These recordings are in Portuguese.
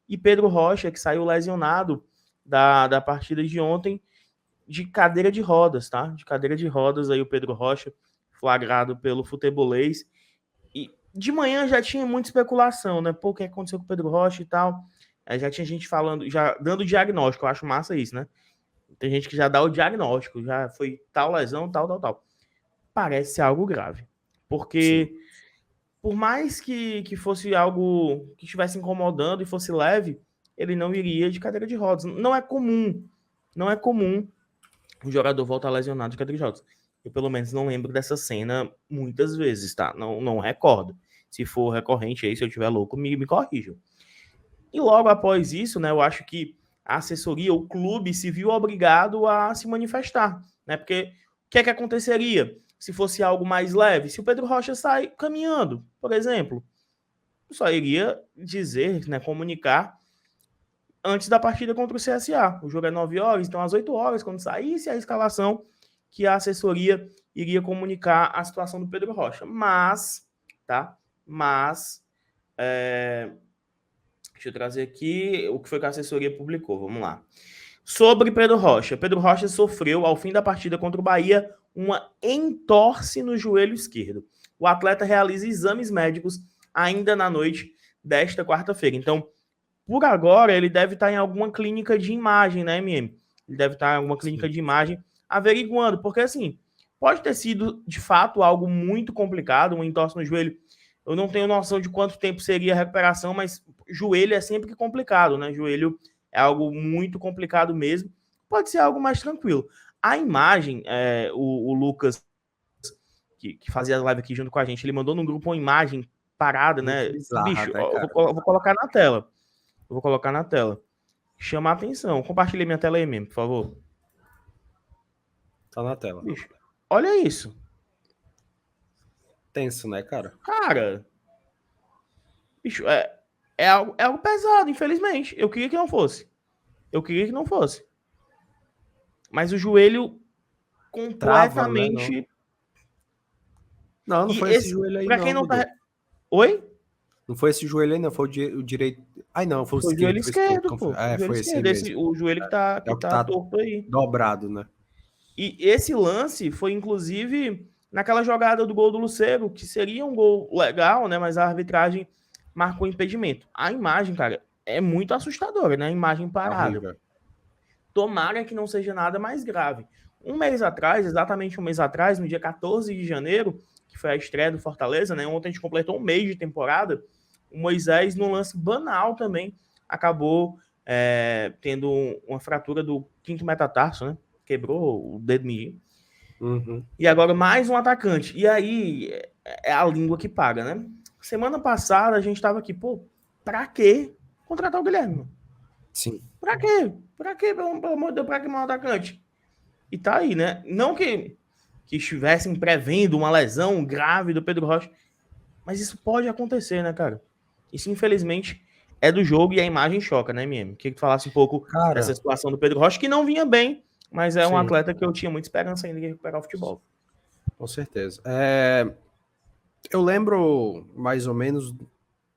e Pedro Rocha, que saiu lesionado da partida de ontem, de cadeira de rodas, tá? De cadeira de rodas aí o Pedro Rocha, flagrado pelo futebolês. E de manhã já tinha muita especulação, né? Pô, o que aconteceu com o Pedro Rocha e tal. Já tinha gente falando, já dando diagnóstico, eu acho massa isso, né? Tem gente que já dá o diagnóstico, já foi tal lesão, tal. Parece ser algo grave. Sim. Porque por mais que fosse algo que estivesse incomodando e fosse leve, ele não iria de cadeira de rodas. Não é comum. Não é comum um jogador voltar lesionado de cadeira de rodas. Eu, pelo menos, não lembro dessa cena muitas vezes, tá? Não recordo. Se for recorrente aí, se eu estiver louco, me corrijam. E logo após isso, né, eu acho que a assessoria, o clube, se viu obrigado a se manifestar, né? Porque o que é que aconteceria se fosse algo mais leve? Se o Pedro Rocha sai caminhando, por exemplo, só iria dizer, né, comunicar antes da partida contra o CSA. O jogo é 9 horas, então às 8 horas, quando saísse a escalação, que a assessoria iria comunicar a situação do Pedro Rocha. Mas, tá? Mas, deixa eu trazer aqui o que foi que a assessoria publicou. Vamos lá. Sobre Pedro Rocha. Pedro Rocha sofreu, ao fim da partida contra o Bahia, uma entorse no joelho esquerdo. O atleta realiza exames médicos ainda na noite desta quarta-feira. Então, por agora, ele deve estar em alguma clínica de imagem, né, MM? Ele deve estar em alguma clínica Sim. de imagem averiguando, porque assim, pode ter sido de fato algo muito complicado, um entorse no joelho. Eu não tenho noção de quanto tempo seria a recuperação, mas joelho é sempre complicado, né? Joelho é algo muito complicado mesmo. Pode ser algo mais tranquilo. A imagem, o Lucas, que fazia a live aqui junto com a gente, ele mandou no grupo uma imagem parada, Muito né? bizarra, Bicho, né, eu cara? vou colocar na tela. Eu vou colocar na tela. Chama a atenção. Compartilhe minha tela aí mesmo, por favor. Tá na tela. Bicho, olha isso. Tenso, né, cara? Cara, bicho, é algo pesado, infelizmente. Eu queria que não fosse. Eu queria que não fosse. Mas o joelho Trava, né? Não. completamente. Não, não E foi esse esse, joelho aí, pra quem não, não tá. Dudu. Oi? Não foi esse joelho aí, não. Foi o direito. Ai, não, foi o Foi o joelho esquerdo, foi o esquerdo. esquerdo, pô. O É, joelho foi esse aí esquerdo. mesmo. O joelho que tá, É que o que tá tá torto aí. dobrado, né? E esse lance foi, inclusive, naquela jogada do gol do Lucero, que seria um gol legal, né? Mas a arbitragem marcou impedimento. A imagem, cara, é muito assustadora, né? A imagem É parada. horrível. Tomara que não seja nada mais grave. Um mês atrás, exatamente um mês atrás, no dia 14 de janeiro, que foi a estreia do Fortaleza, né? Ontem a gente completou um mês de temporada. O Moisés, num lance banal também, acabou tendo uma fratura do quinto metatarso, né? Quebrou o dedo mindinho. Uhum. E agora mais um atacante. E aí é a língua que paga, né? Semana passada a gente tava aqui, pô, pra que contratar o Guilherme? Sim. Pra quê? Pra quê, pelo amor de Deus, pra que mais um atacante? E tá aí, né? Não que estivessem prevendo uma lesão grave do Pedro Rocha, mas isso pode acontecer, né, cara? Isso, infelizmente, é do jogo e a imagem choca, né, MM? Queria que tu falasse um pouco dessa Cara, situação do Pedro Rocha, que não vinha bem, mas é um sim, atleta que eu tinha muita esperança ainda de recuperar o futebol. com certeza. Eu lembro mais ou menos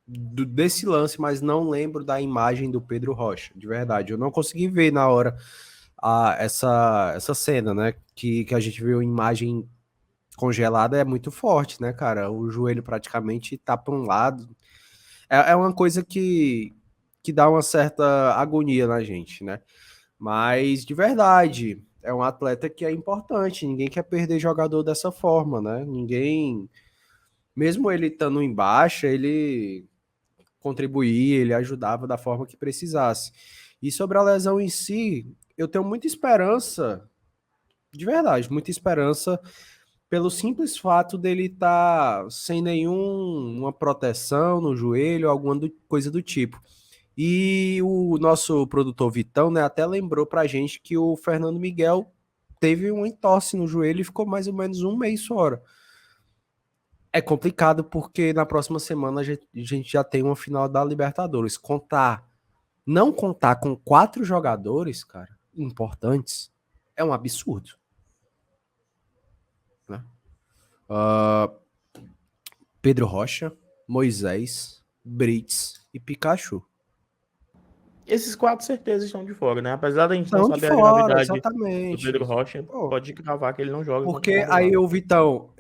desse lance, mas não lembro da imagem do Pedro Rocha, de verdade. Eu não consegui ver na hora essa cena, né? Que a gente viu imagem congelada é muito forte, né, cara? O joelho praticamente tá para um lado. É uma coisa que dá uma certa agonia na gente, né? Mas, de verdade, é um atleta que é importante. Ninguém quer perder jogador dessa forma, né? Ninguém. Mesmo ele estando em baixa, ele contribuía, ele ajudava da forma que precisasse. E sobre a lesão em si, eu tenho muita esperança, de verdade, muita esperança pelo simples fato dele estar sem nenhuma proteção no joelho, alguma coisa do tipo. E o nosso produtor Vitão, né, até lembrou pra gente que o Fernando Miguel teve um entorse no joelho e ficou mais ou menos um mês fora. É complicado porque na próxima semana a gente já tem uma final da Libertadores. Não contar com 4 jogadores, cara, importantes, é um absurdo, né? Uh, Pedro Rocha, Moisés, Brits e Pikachu. Esses 4 certezas estão de fora, né? Apesar da gente não Estão de saber a fora, gravidade do Pedro exatamente. Rocha, Pô, pode cravar que ele não joga contra o porque Corda aí Bamba. o Vitão,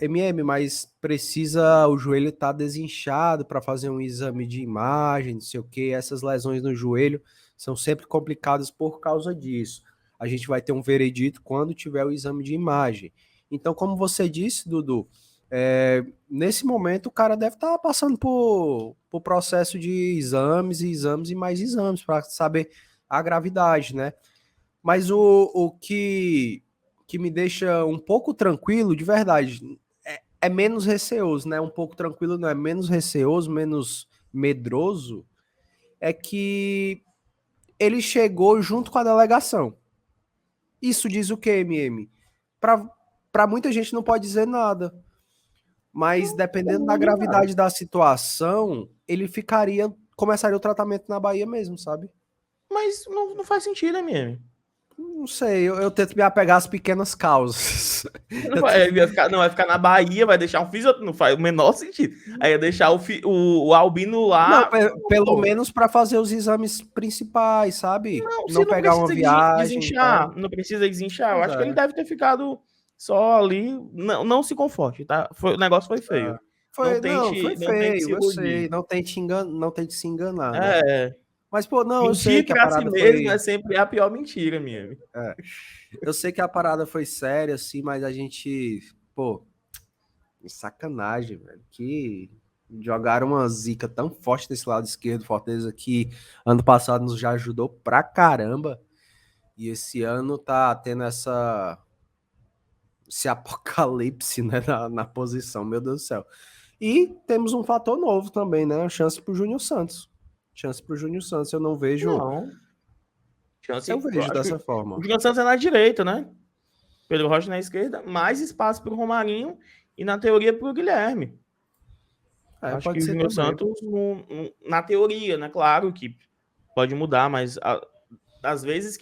mas precisa, o joelho tá desinchado para fazer um exame de imagem, não sei o que, essas lesões no joelho são sempre complicadas por causa disso. A gente vai ter um veredito quando tiver o exame de imagem. Então, como você disse, Dudu, nesse momento o cara deve estar passando por processo de exames e exames e mais exames para saber a gravidade, né? Mas que me deixa um pouco tranquilo, de verdade, é menos receoso, né? Um pouco tranquilo, não é menos receoso, menos medroso, é que ele chegou junto com a delegação. Isso diz o quê, MM? Para muita gente não pode dizer nada, mas dependendo da gravidade da situação, ele começaria o tratamento na Bahia mesmo, sabe? Mas não faz sentido, MM. Não sei, eu tento me apegar às pequenas causas. Não vai ficar na Bahia, vai deixar um fisioterapeute, não faz o menor sentido. Aí ia deixar o Albino Não, lá. pelo Pô, menos para fazer os exames principais, sabe? não, se Não não pegar uma precisa viagem e desinchar, tal. não precisa desinchar, eu Pois acho que ele é. deve ter ficado só ali. Não se conforte, tá? O negócio foi feio. Não, foi Não tente se feio, eu sei. iludir. Não tente se enganar, né? É, Mas, pô, não, eu sei mentir que a pra si parada mesmo é foi. sempre a pior mentira, minha. É, eu sei que a parada foi séria, assim, mas a gente, pô, sacanagem, velho. Que jogaram uma zica tão forte desse lado esquerdo, Fortaleza, que ano passado nos já ajudou pra caramba. E esse ano tá tendo esse apocalipse, né, na posição, meu Deus do céu. E temos um fator novo também, né? A chance pro Júnior Santos. Chance pro Júnior Santos, Não. eu Chance, eu vejo acho que dessa o forma. Júnior Santos é na direita, né? Pedro Rocha na esquerda, mais espaço para o Romarinho e na teoria para o Guilherme. É, Acho que pode o ser Júnior também. Santos, na teoria, né? Claro que pode mudar, mas das 2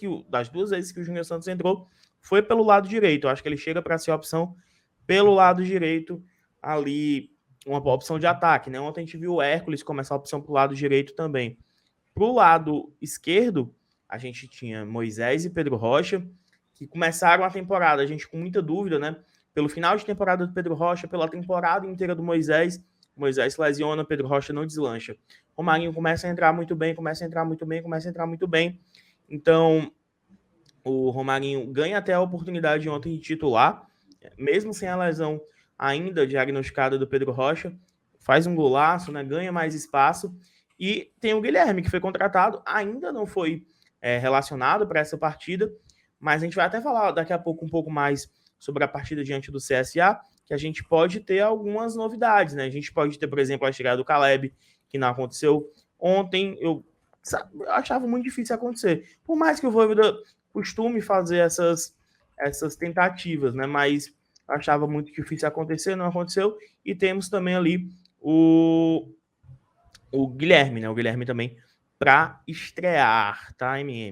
vezes que o Júnior Santos entrou, foi pelo lado direito. Eu acho que ele chega para ser a opção pelo lado direito ali, uma opção de ataque, né? Ontem a gente viu o Hércules começar a opção para o lado direito também. Para o lado esquerdo, a gente tinha Moisés e Pedro Rocha, que começaram a temporada, a gente com muita dúvida, né? Pelo final de temporada do Pedro Rocha, pela temporada inteira do Moisés, Moisés se lesiona, Pedro Rocha não deslancha. Romarinho começa a entrar muito bem, começa a entrar muito bem, começa a entrar muito bem. Então, o Romarinho ganha até a oportunidade de ontem de titular, mesmo sem a lesão ainda diagnosticada do Pedro Rocha, faz um golaço, né? Ganha mais espaço. E tem o Guilherme, que foi contratado, ainda não foi relacionado para essa partida, mas a gente vai até falar daqui a pouco um pouco mais sobre a partida diante do CSA, que a gente pode ter algumas novidades, né? A gente pode ter, por exemplo, a chegada do Caleb, que não aconteceu ontem. Eu achava muito difícil acontecer. Por mais que o Voivoda costume fazer essas tentativas, né? Mas achava muito difícil acontecer, não aconteceu. E temos também ali o Guilherme, né? O Guilherme também para estrear, tá, MM?